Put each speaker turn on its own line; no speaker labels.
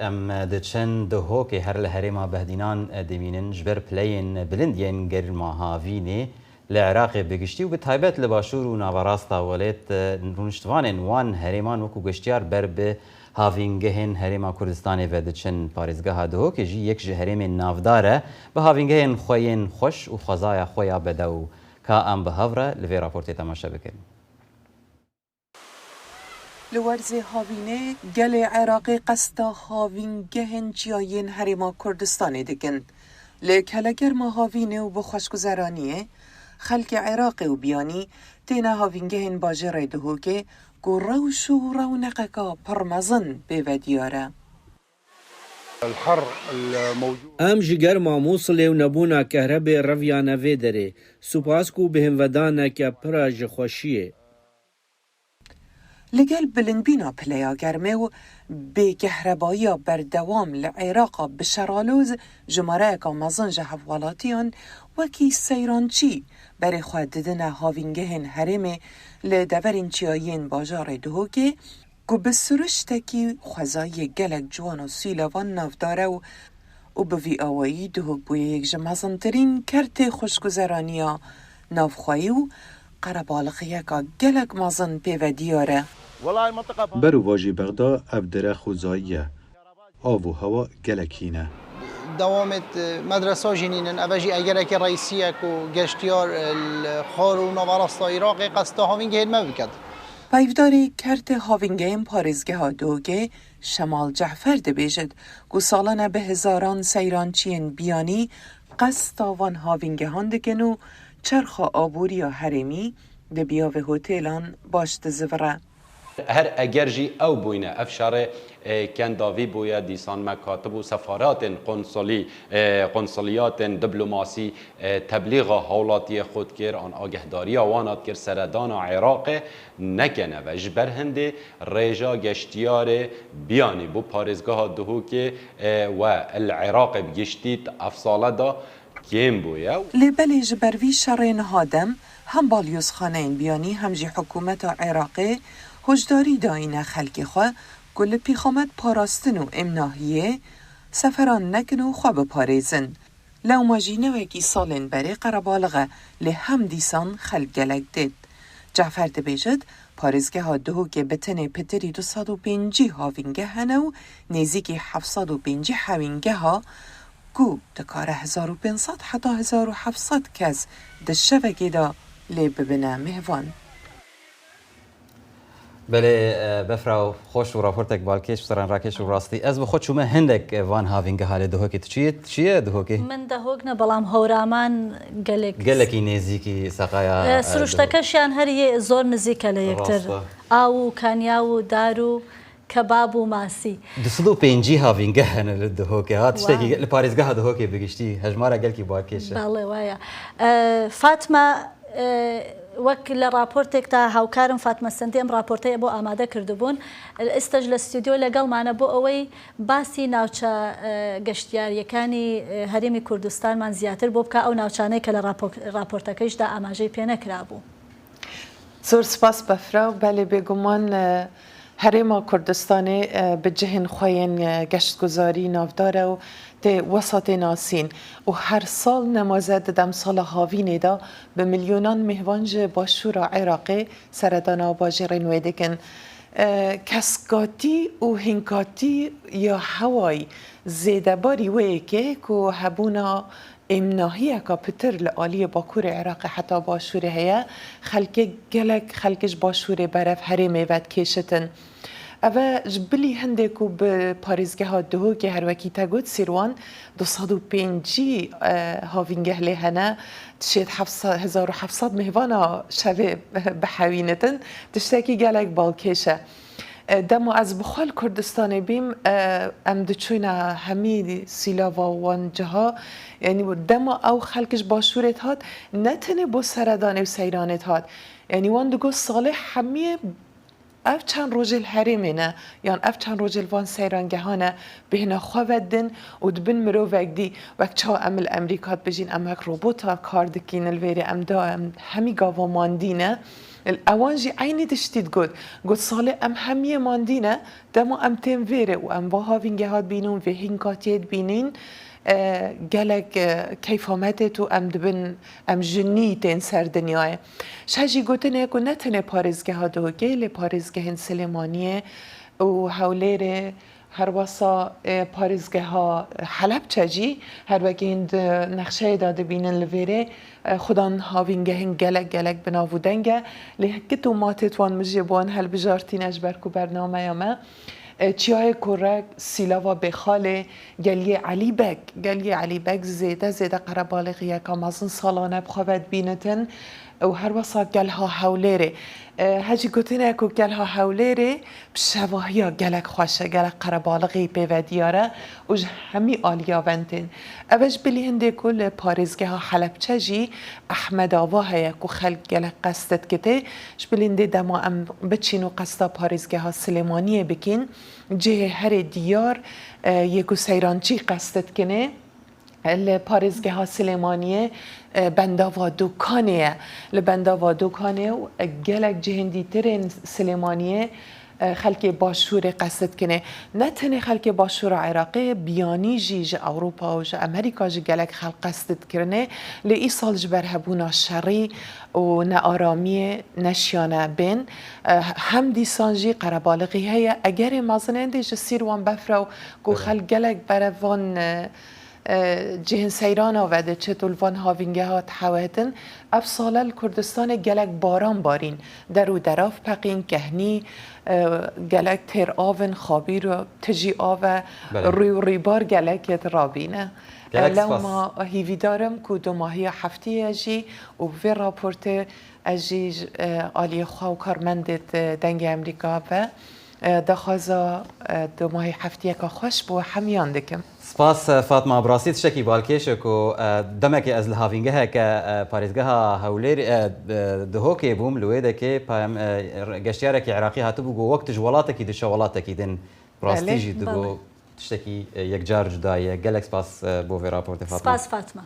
ام دچن دهو که هر لهره ما بهدینان دمینن جبر پلین بلندین گرما هاوینه لعراق بگشتی و به تایبت لباشور و ناوراستا ولت رونشتوان وان هریمان وکو گشتیار بر به هاوینگهن هریما کردستان و دچن پاریزگاه دهو که جی یک جهرم نافداره به هاوینگهن خوین خوش و خزای خویا بدو که ام به هفره لوی راپورتی تماشا بکن.
لورز هاوینه گل عراقی قستا هاوینگهن جیاین هریما کردستان دکن. لکلگر ما هاوینه و بخوشگذرانیه خلق عراقی و بیانی تینا هاوینگهن باجر دهو که گروش و رونقکا پرمزن به ودیاره.
ام جگر ما موصله و نبونا کهربه رویانه ویدره سپاسکو بهم ودانه که پراج خوشیه.
لگل بلندبینا پلیا گرمه و به کهربایی بردوام لعراق بشرالوز جماره اکا مزن جهوالاتیان وکی سیرانچی برای خود ددن هاوینگهن هرمه لدورین چیاین باجار دهو که گو بسرشتکی خوزای گلک جوان و سیلوان نافداره و به وی آوایی دهو بوی یک جمزن ترین کرت خوشگذرانیا نافخواهی و قربالغیه که گلک مزن پیو دیاره.
برو واجی بغدا ابدره خوزاییه آب و هوا گلکینه
دوامت مدرسه جنینن اوجی اگر که رئیسیه کو گشتیار الخار و نوارستا عراق قصد هاوینگهن ما بکد
پایفداری کرت هاوینگهن پارزگه ها دوگه شمال جعفر دبیجد گو سالانه به هزاران سیرانچین بیانی قصد وان هاوینگهان دکن و چرخ آبوری و حرمی دبیا و هوتیلان باشت زوره.
هر اگرجی او بوینه افشار کن داوی بویا دیسان مکاتب و سفارات قنصلیات دیپلماسی تبلیغ حولاتی خود کر آن آگهداری آوانات کر سردان عراق نکنه و جبر هنده ریجا گشتیار بیانی بو پارزگاه دهو که و العراق بگشتید افصاله دا کیم بویا
لبلی جبروی شرین هادم هم بالیوز خانه بیانی همجی حکومت عراقی هجداری داینه خلقی خواه گل پیخامت پاراستن و امناهیه سفران نکن و خواه بپاریزن. لو ماجینه وکی سالن بری قربالغه لهم دیسان خلق گلک دید. جعفر دبیجد پارزگه ها دهو که بتنه پتری 205 هاوینگه هنه و نیزیگی 705 هاوینگه ها گو دکار 1500 حتی 1700 کس دشوگی دا لی ببنه مهوان.
بله بفراو خوش و راپورتک بالکش سران راکش و راستی از بخود شما هندک وان هاوینگ حال دهوکی چیه دهوکی
من دهوک نه بلام هورامان
گلکی نزیکی سقایا
سروشتکشیان هر زور نزیک لیکتر او کانیا و دارو کباب و ماسی
205 هاوینگ هن دهوکی هات شتکی لپاریزگاه دهوکی بگشتی هجمارا گلکی بالکش
بله وایا فاطمه وكل رابورتك تا هاوكارم فاطمه سنتيم رابورتي ابو اماده كردبون استجل استوديو لقال معنا بو اوي باسي ناوچا گشتیاریەکانی هەرێمی کوردستانمان زیاتر بۆ بکە ئەو ناوچانەی کە لە راپۆرتەکەیشدا ئاماژەی پێ نەکرابوو.
زۆر سپاس بەفرا بەڵێ بێگومان هەرێما کوردستانی بجهن خوێن گەشتگوزاری ناودارە و تی وسط ناسین و هر سال نمازه دم سال هاوینه دا به میلیونان مهوانج باشور عراقی سردانا باجرین ویدکن کسکاتی و هنکاتی یا هوای زیده باری وی که هبونا امناهی اکا پتر لعالی باکور عراق حتی باشور هیا خلک گلک خلکش باشور برف هرمه ود کشتن اوه جبلی هنده کو به پاریزگه ها دهو که هر وکی تگود سیروان 205 هاوینگه لهنه تشید 1700 مهوانا شوه بحوینتن تشتاکی گلک بالکشه دمو از بخال کردستان بیم ام دچوینا همی سیلاوا وان جها یعنی دمو او خلکش باشورت هات نتنه بو سردان و سیرانت هات یعنی وان دگو صالح همی اف چند روز الحرمنا یان اف چند روز الوان سیرانگهانه بهنا خوادن و دبن مرو وقتی وقت چا عمل امریکات بجین امک روبوتا کار دکین الویری ام دا همی گاوا ماندینه الاوانجی عینی دشتید گود سال ام همیه ماندینه دمو ام تیم ویره و ام با هاوینگه هات بینون و هینکاتید بینین گلک کیف آمده تو ام دبن ام جنی تین سر دنیاه شجی گوتنه که نتنه پارزگه ها دو گیل پارزگه هن سلیمانیه و حولیر هر واسا پارزگه ها حلب چجی هر وقت هند نقشه داده بینن لویره خدان هاوینگه هن گلک بناودنگه لحکتو ماتت وان مجیبوان هل بجارتین اجبرکو برنامه یامه چیای کرک سیلاوا بخاله گلی علی بک زیده قربالغیه که مازن سالانه بخواد بینتن و هر وسط گلها حولره هجی گوتینه که گلها حولره بشواهیا گلک خوشه گلک قربالغی پیودیاره و همی آلیا وندن اوش بلی هنده کل پارزگه ها حلبچه جی احمد آوا هیا که خلق گلک قصدت کته بلی هنده دما ام بچین و قصدا پارزگه ها سلیمانیه بکن جه هر دیار یکو سیرانچی قصدت کنه پارزگه ها سلیمانیه بنداوا دوکانه لبنداوا دوکانه و گلک جهندی ترین سلیمانیه خلک باشور قصد کنه نه تنه خلک باشور عراقی بیانی جی اروپا و امریکا جی گلک خلق قصد کرنه لی سال جبر هبونا شری و نه آرامی نشیانه بین هم دیسانجی قربالغی هیا اگر مازنه دی جسیر وان بفرو کو خلق گلک بروان جهن سیران آوده چطور وان هاوینگه ها تحوهتن اب سالل کردستان گلک باران بارین درو دراف پقین کهنی گلک تر آون خابیر و تجی آوه روی و ریبار گلک رابینه لو ما هیوی دارم که دو ماهی هفتی اجی و وی راپورت اجی آلی خواه و کارمندت دنگ امریکا و دخوازا دو ماهی هفتی که خوش بو همیان دکم
سپاس فاطمه براسیت شکی بالکیش کو دمک از الهاوینگه که پاریزگه هولیر دهوکی بوم لویده که پام گشتیاره که عراقی هاتو بگو وقت جوالاته کی دشوالاته کی دن براستیجی دگو تشتکی یک جار جدایه گلکس سپاس بو راپورت فاطمه
سپاس فاطمه